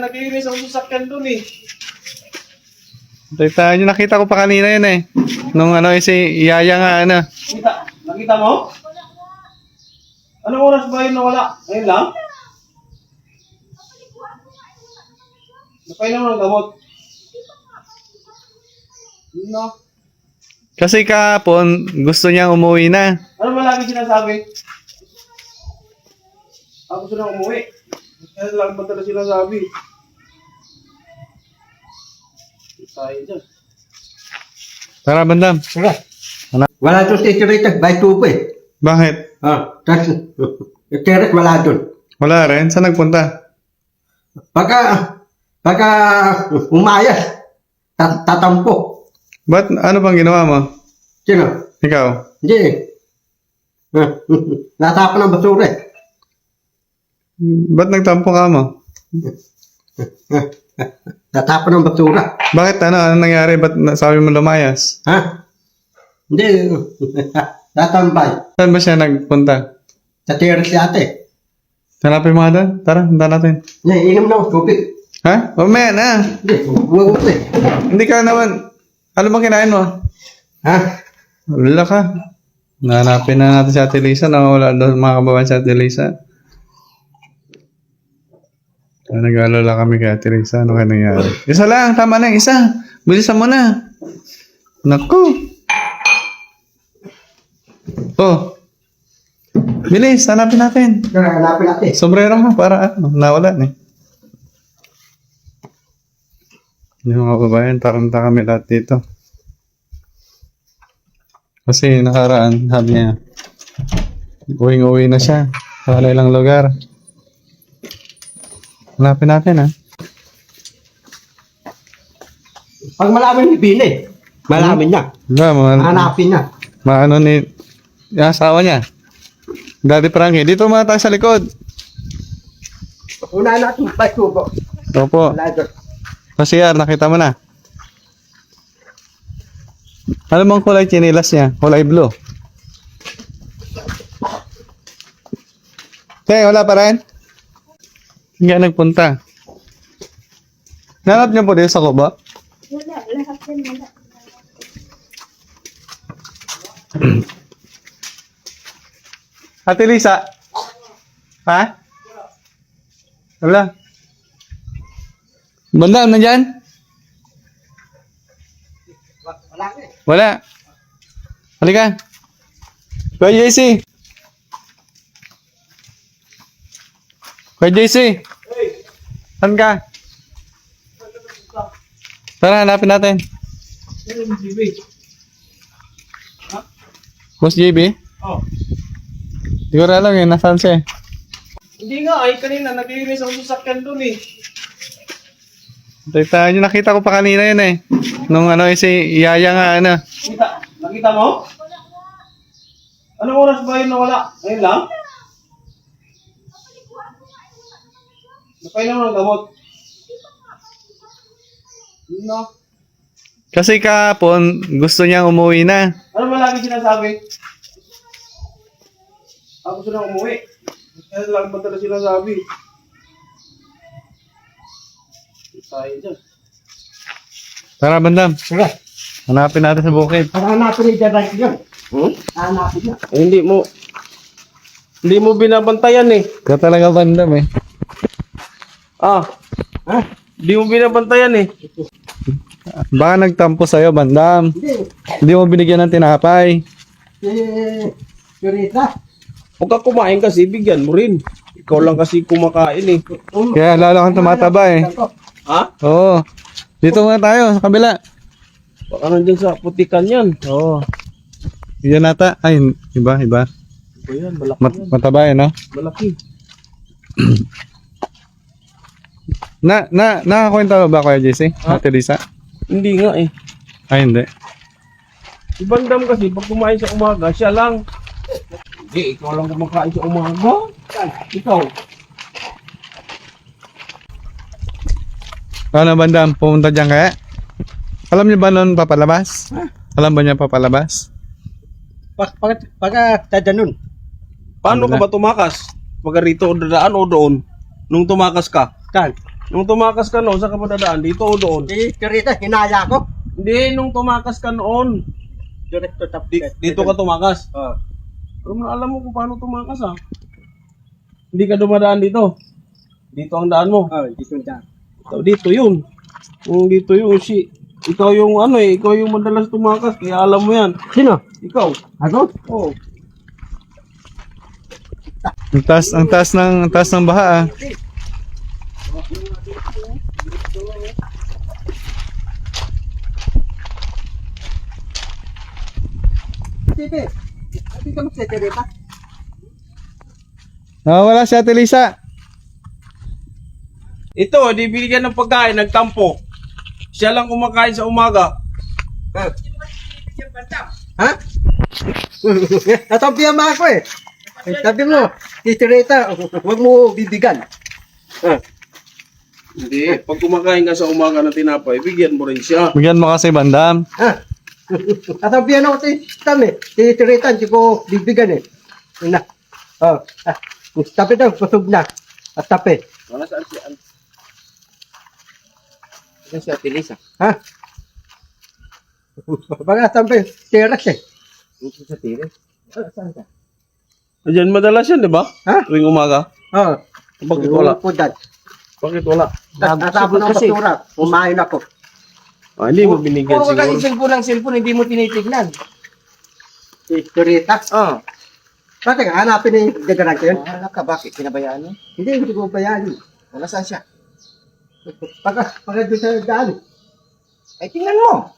Nagiinis ang sasakyan dun eh. Kita nyo, nakita ko pa kanina yun eh. Nung ano, si Yaya nga ano. Nakita mo? Anong oras ba yun nawala? Ngayon lang? Napainom ng gamot. Yun na. Kasi kahapon, gusto niyang umuwi na. Ano ba lagi sinasabi? Ako gusto na umuwi. Kaya lang ba talaga sinasabi? Tayo dyan. Tara, bandam. Tara. Wala doon sa itirated by tubo eh. Bakit? Tapos, itirit wala doon. Wala rin? Saan nagpunta? Pagka umayas, tatampo. Ba't ano bang ginawa mo? Sino? Ikaw? Hindi eh. Natapon ng basura eh. Ba't nagtampo ka mo? Natapon ng basura. Bakit ano? Anong nangyari? Ba't sabi mo lumayas? Ha? Hindi. Tatambay. Saan ba siya nagpunta? Sa terrace yata eh. Hanapin mo nga doon? Tara, punta natin. Hindi, inom na ako tubig. Ha? Mamaya na. Hindi, huwag eh. Hindi ka naman. Ano bang kinain mo? Ha? Wala ka. Nanapin na natin si Ate Lisa. Nawawala doon mga kababayan si Ate Lisa. Nag-alala kami kay Ate Lisa. Ano kaya nangyari? Isa lang. Tama na. Isa. Bilisan mo na. Naku. Oh. Bilis. Hanapin natin. Hanapin natin. Sombrero nga para ano. Nawala eh. Yung mga kababayan. Taranta kami lahat dito. Kasi nakaraan, sabi niya, uwing-uwi na siya sa ilang lugar. Hanapin natin, ha? Pag malaman ni Bini, malaman niya. Hanapin niya. Maano ni yung asawa niya. Daddy Frankie, dito muna tayo sa likod. Una natin pa tubo. Opo. Wala doon. Kasi nakita mo na. Ano bang kulay chinilas niya? Kulay blue. Wala pa rin? Hindi nagpunta. Nanap niyo po dito sa kubo? Wala, lahat yan wala. Ate Lisa? Ha? Wala. Banda, nandyan? Wala eh. Wala. Halika. Kuya JC. Kuya JC. Saan ka? Tara, hanapin natin. Boss JB? Oh. Di ko alam yun, nasaan siya? Hindi nga ay kanina nagiinis ang sasakyan dun eh. Kita nyo, nakita ko pa kanina yun eh. Nung ano, si Yaya nga ano. Nakita mo? Anong oras ba yun nawala? Ngayon lang? Napainom ng gamot. Yun na. Kasi kahapon, gusto niyang umuwi na. Ano ba lagi sinasabi? Ako gusto na umuwi. Kaya lang ba talaga sinasabi? Tayo dyan. Tara, bandam. Tara. Hanapin natin sa bukid. Hanapin ni Jadak yun. Hanapin niya. Hindi mo binabantayan eh. Ka talaga bandam eh. Ah, Ha? hindi mo binabantayan eh. Baka nagtampo sa'yo, bandam. Hindi. Hindi mo binigyan ng tinapay. Kurita. Huwag ka kumain kasi, bigyan mo rin. Ikaw lang kasi kumakain eh. Kaya lalo kang tumataba eh. Ha? Oo. Dito muna tayo, sa kabila. Baka nandiyan sa putikan yan. Oo. Yan nata. Ay, iba. Ito yan, malaki yan. Mataba eh, no? Malaki. Nakakwenta ba Kuya JC? Ate Lisa? Hindi nga eh. Ay, hindi. Si Bandam kasi, pag kumain sa umaga, siya lang. Hindi, ikaw lang kumakain sa umaga. Ikaw. Ano, bandam? Pumunta dyan kaya? Alam niyo ba noon papalabas? Alam ba niya papalabas? Pagka tada nun. Paano ka ba tumakas? Pag rito o dadaan o doon? Nung tumakas ka? Kan. Nung tumakas ka noon, saan ka padadaan? Dito o doon? Si Rita, hinala ko. Hindi, nung tumakas ka noon. Direkto tap. Dito ka tumakas. Oh. Pero alam mo kung paano tumakas ah. Hindi ka dumadaan dito. Dito ang daan mo. Oh, dito dyan. Dito yun. Dito yun. Ikaw yung ikaw yung madalas tumakas. Kaya alam mo yan. Sino? Ikaw. Ako? Oo. Ang taas ng baha ah. Sige. Hindi ka magsetereta. Wala si Ate Lisa. Ito, di binigyan ng pagkain, nagtampo. Siya lang kumakain sa umaga. Ha? Natabihan mo ako eh. Sabi mo, si Rita, huwag mo bibigan. Hindi. Pag kumakain ka sa umaga ng tinapay, bigyan mo rin siya. Bigyan mo kasi bandam. Ha? Natabihan ako si Tam eh. Si Rita, hindi ko bibigan eh. Yun na. Oh. Tapi daw, busog na. At tapi. Wala saan siya. Yan si Ate Lisa. Ha? Baka sampai teras eh. Dito sa tire. Saan ka? Diyan madalas yan, di ba? Ha? Tuwing umaga. Oh. Bakit wala? Pudan. Bakit wala? Natapon ng basura. Kumain ako. Hindi mo binigyan Puro ka siguro. cellphone ng cellphone, hindi mo tinitignan. Si Rita. Oh. Bakit hanapin na yung gagaran ko yun? Wala ka, bakit? Pinabayaan mo? Hindi ko bayani. Wala saan siya? Pagka doon sa daan. Ay, tingnan mo.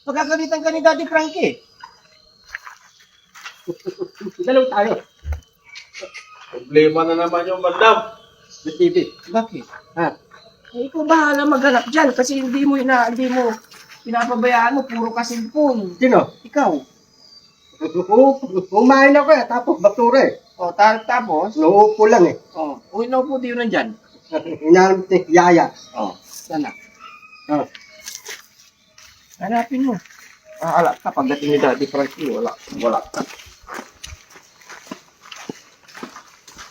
Pagkakalitan ka ni Daddy Frankie. Dalaw tayo. Problema na naman yung bandam. Sa TV. Bakit? Ha? Eh, ikaw bahala maghanap dyan kasi hindi mo pinapabayaan mo, puro ka cellphone. Sino? Ikaw. Kumain ako eh. Tapos basura eh. O, tapos, Nauupo lang eh. uwi na po di yun nandyan. Inaanap ni Yaya. Sana. Oh. Hanapin mo. Ala ka, pagdating ni Daddy Frankie, wala ka.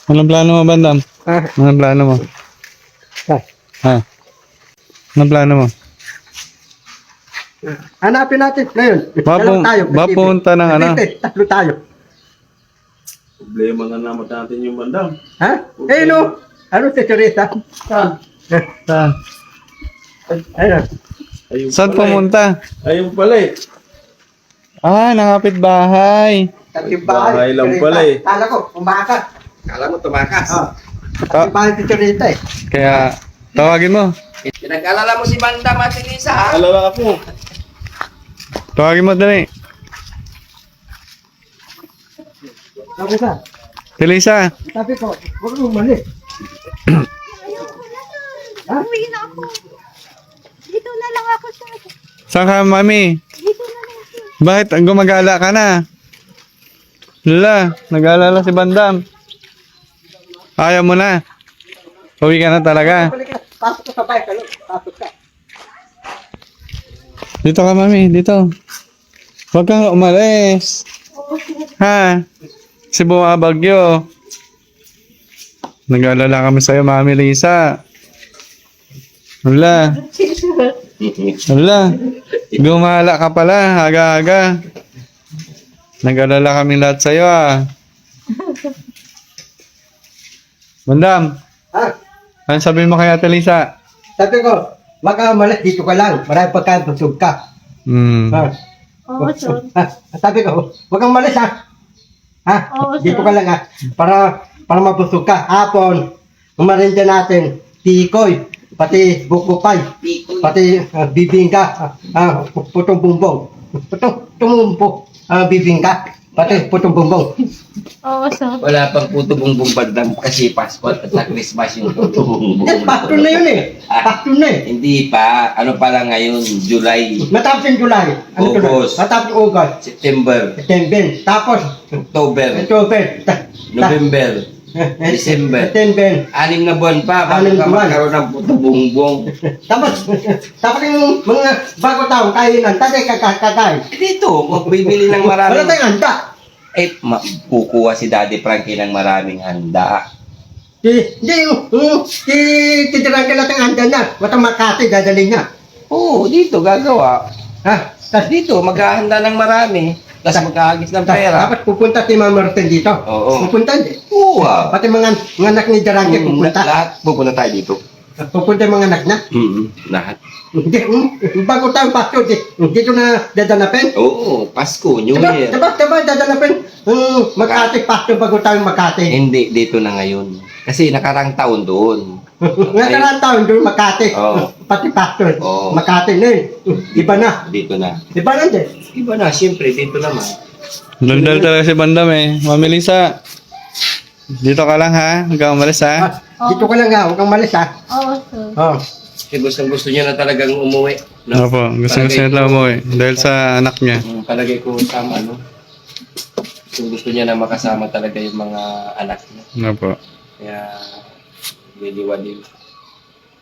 Anong plano mo, bandam? Ha? Anong plano mo? Ha? Anong plano mo? Hanapin natin ngayon. Dalaw tayo. Mapunta ng ano? Tatlo tayo. Problema na naman natin yung bandam. Ha? Eh no. Ano si Teresa? Saan? Ayun. Ayun Saan pala eh. pumunta? Ayun pala eh. Nakapit bahay. Bahay lang pala eh. Kala ko, umakas. Kala mo tumakas. Bahay si Teresa eh. Kaya, tawagin mo. Pinag-alala mo si Banda Matilisa, ha? Alala ako. Tawagin mo dali. Sabi ka, Telisa. sabi ko, huwag mo mali. Uwi na ako. Dito na lang ako sa... Saan ka, mami? Dito na lang ako. Bakit gumagala ka na? Lala, nag-alala si Bandam. Ayaw mo na. Uwi ka na talaga. Pasok ka sa bahay, pasok ka. Dito ka, mami. Dito. Huwag kang umalis. Ha? Kasi bumabagyo. Nag-alala kami sa'yo, Mami Lisa. Wala. Wala. Gumala ka pala, aga-aga. Nag-alala kami lahat sa'yo, ah. Bandam, Ha? ano sabihin mo kay Ate Lisa? Sabi ko, wag ka malis, dito ka lang. Marami pagkain, busog ka. Ha? Oo, sir. Sabi ko, wag kang malis ha. Ha? Oo, Dito sir. ka lang ha. Para mabusog ka. Hapon, umarinda natin, tikoy, pati bukupay, pati bibingka, putong bumbong. Putong bumbo, bibingka, pati putong bumbong. Oo, sir. Wala pang puto bumbong bandang kasi Pasko at sa Christmas yung puto bumbong. Yes, pastor na yun eh. Pastor na eh. Hindi pa. Ano pa lang ngayon? July, Matapos yung July. August. Matapos yung August. September, September. Tapos, October, October. November, December. September. 6 na buwan pa bago 6 ka na buwan. magkaroon ng puto bumbong. Tapos yung mga bago taong kainan, tatay kakain. Dito, magbibili ng Wala maraming... tayong handa. Kukuha si Daddy Frankie ng maraming handa. Titirang ka lang ang andan na. Matang Makati, dadalhin niya. Oo, dito gagawa. Ha? Tapos dito, maghahanda ng marami. Tapos magkahagis ng pera. Dapat pupunta si Ma'am Martin dito. Oo. Pupunta din. Oo ah. Pati mga anak ni Jarangke pupunta. Lahat pupunta tayo dito. Pupunta yung mga anak na. Lahat. Hindi, bago tayo Pasko, dito na dadanapin. Oo, Pasko, New Year. Diba dadanapin? Makati, Pasko bago tayo Makati. Hindi, dito na ngayon. Kasi nakarang taon doon. Nakaraan taon doon Makati. Oo. Pati Pasko. Oo. Makati na yun. Iba na. Dito na. Iba na din. Iba na, siyempre, dito naman. Daldal talaga si Bandam eh. Mami Lisa, dito ka lang ha. Huwag kang umalis ha. Dito ka lang nga, huwag kang malis ha. Oo, sir. Oh. Kasi gusto niya na talagang umuwi. Opo, gusto niya lang umuwi. Dahil sa anak niya. Palagay ko sama, ano? Gusto niya na makasama talaga yung mga anak niya. Opo. Kaya, liliwanil.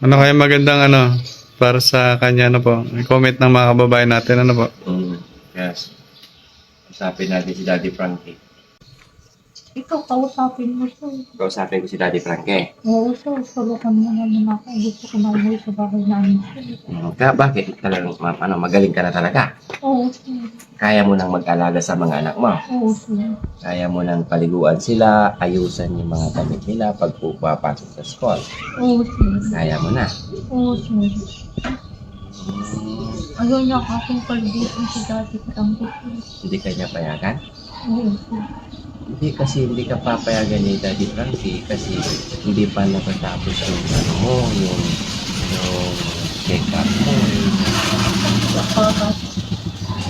Ano kaya magandang ano para sa kanya ano po? I-comment ng mga kababayan natin ano po? Yes. Usapin natin si Daddy Frankie. Ikaw, kausapin mo, sir. Kausapin ko si Daddy Frankie. Oo, sir. Salukan mo naman ako. Gusto ko na umuwi sa bahay namin, sir. Kaya bakit talagang magaling ka na talaga? Oo, sir. Kaya mo nang mag-alaga sa mga anak mo. Oo, sir. Kaya mo nang paliguan sila, ayusan yung mga damit nila pag pupapasok sa school. Oo, sir. Kaya mo na. Oo, sir. Ayaw niya akong palibutin si Daddy Frankie, sir. Hindi ka niya payagan? Oo, sir. Hindi kasi hindi ka papayagan ni Daddy Frankie kasi hindi pa natatapos yung ano mo, yung check-up mo.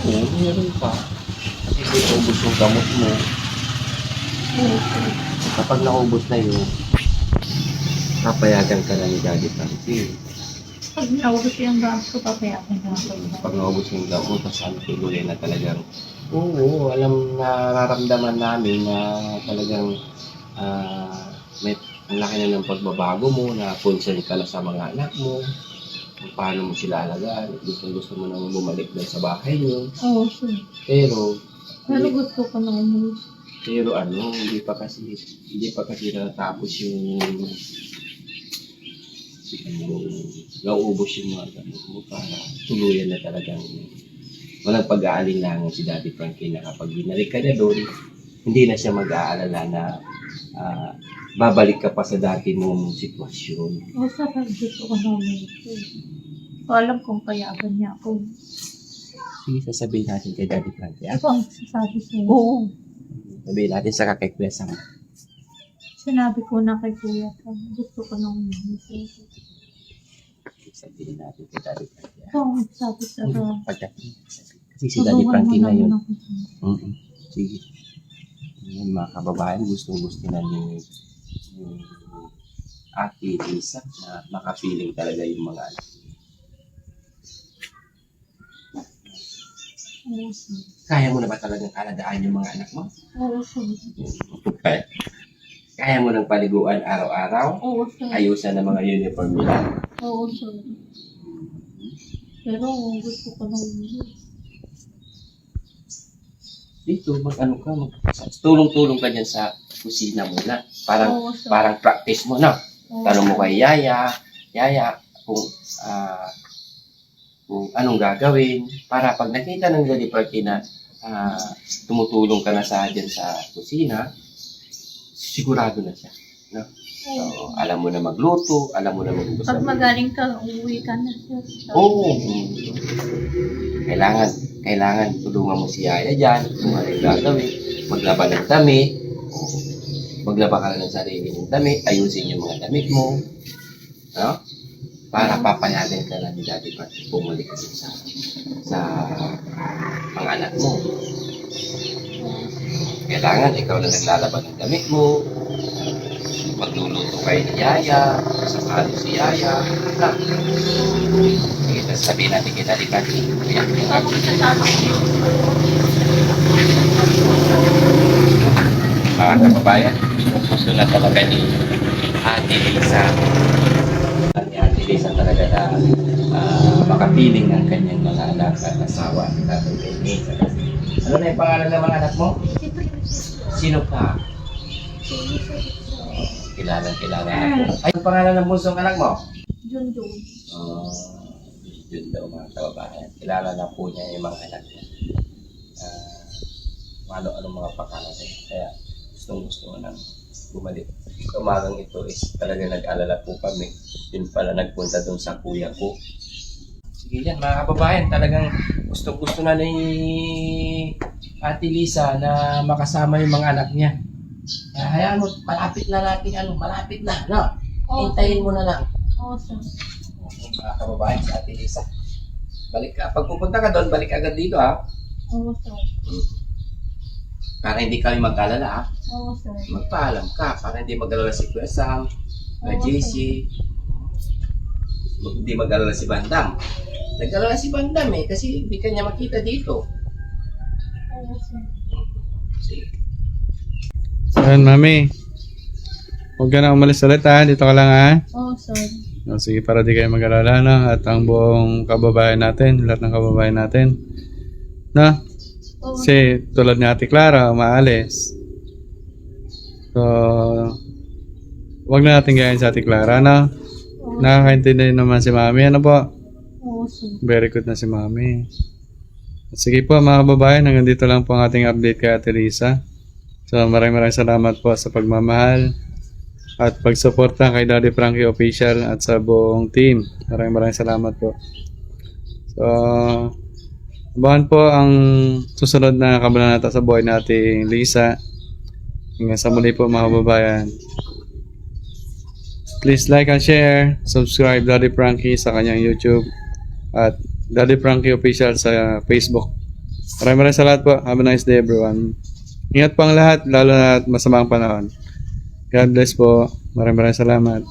Oo, meron pa. Kasi hindi ubos yung gamot mo. Oo, sir. Kapag naubos na yun, papayagan ka na ni Daddy Frankie. Pag naubos yung gamit ko, papayagan na ako. Pag naubos yung gamot, tapos ano tuloy na talagang oo, alam na nararamdaman namin na talagang may ang laki na ng pagbabago mo, na concern ka na sa mga anak mo, kung paano mo sila alagaan, gusto mo nang bumalik doon sa bahay niyo. Oo, sir. Pero Gusto ko na umuwi. pero hindi pa kasi natapos yung nauubos yung mga gamot mo para tuluyan na talagang walang pag-aalinlangan si Daddy Frankie na kapag binalik ka na doon, hindi na siya mag-aalala na babalik ka pa sa dati mong sitwasyon. Oo, sir. Gusto ko na umuwi, sir. Alam kong payagan niya ako. Sige, sasabihin natin kay Daddy Frankie. Ito ang sasabi sa'yo. Oo. Sabihin natin sa kakaikwesa mo. Sinabi ko na kay Kuya Tom, gusto ko na umuwi, sir. Sabihin natin kay Daddy Frankie. Ito ang sabi sa Pagdating. Kasi si Daddy Frankie Tulungan mo ngayon. naman ako, sir. Sige. Ngayon mga kababayan, gusto na ni Ate Lisa na makapiling talaga yung mga anak. Oo, sir. Kaya mo na ba talagang alagaan yung mga anak mo? Oo, sir. Kaya mo nang paliguan araw-araw? Oo, sir. Ayusan ng mga uniform nila? Oo, sir. Pero gusto ko na umuwi. Dito, tulong-tulong ka dyan sa kusina muna. Oo, sir. Parang practice mo na. Oo, Tanong mo sir. kay Yaya, kung anong gagawin para pag nakita ng Daddy Frankie na tumutulong ka na dyan sa kusina, sigurado na siya. No? So, alam mo na magluto, alam mo na magluto. Pag magaling ka, uuwi ka na, sir. Oo. Kailangan tulungan mo si Yaya dyan, kung ano yung gagawin. Maglaba ng damit. Maglaba ka na ng sarili ng damit. Ayusin yung mga damit mo. No? Para papayagan ka na ni Daddy Frankie bumalik ka sa mga anak mo. Kailangan ikaw na naglalaba ng damit mo. Magluluto kayo ni Yaya. Sasalo si Yaya. Ha? Sige, tapos sabihin natin kay Daddy Frankie. Ayan, yung Ako sasama ko. mga kababayan, gusto na talaga ni Ate Lisa. Ni Ate Lisa talaga na makapiling ng kanyang mga anak at asawa at Tatay Benny. Ano na yung pangalan ng mga anak mo? Sino ka? Kilala na po. Ay, ang pangalan ng bunsong anak mo? Junjun. Yun daw mga kababayan. Kilala na po niya yung mga anak niya. Ano mga pangalan niya. Kaya gusto ko nang bumalik. Umagang ito is talaga nag-alala po kami. Yun pala nagpunta dun sa kuya ko. Sige yan mga kababayan, talagang gusto na ni Ate Lisa na makasama yung mga anak niya. Hayaan mo, malapit na natin, malapit na, no? Hintayin mo na lang. Oo, sir. Mga kababayan, si Ate Lisa. Balik ka, pag pupunta ka doon, balik agad dito ha. Oo, sir. Para hindi kami mag-alala ha. Oo, sir. Magpaalam ka, para hindi mag-alala si Kuya Sam, na JC. Hindi mag-alala si Bandam. Nag-alala si Bandam kasi hindi kanya makita dito. Oo, sir. Sige. Ayan, mami. Huwag ka na umalis ulit ha. Dito ka lang ha. Oo, sir. O, sige, para di kayo mag-alala na. At ang buong kababayan natin, lahat ng kababayan natin. Na? Oo, Kasi tulad ni Ate Clara, umaalis. So, wag na natin gayahin sa Ate Clara, no? oo, Nakakaintindi naman si Mami. Ano po? oo, sir. Very good na si Mami. Sige po mga kababayan, hanggang dito lang po ang ating update kay Ate Lisa. So maraming salamat po sa pagmamahal at pagsuporta kay Daddy Frankie Official at sa buong team. Maraming salamat po. So, abangan po ang susunod na kabanata sa buhay nating Lisa. Hanggang sa muli po mga kababayan. Please like and share, subscribe Daddy Frankie sa kanyang YouTube at Daddy Frankie Official sa Facebook. Maraming salamat po. Have a nice day everyone. Ingat po ang lahat, lalo na masamang panahon. God bless po. Maraming salamat.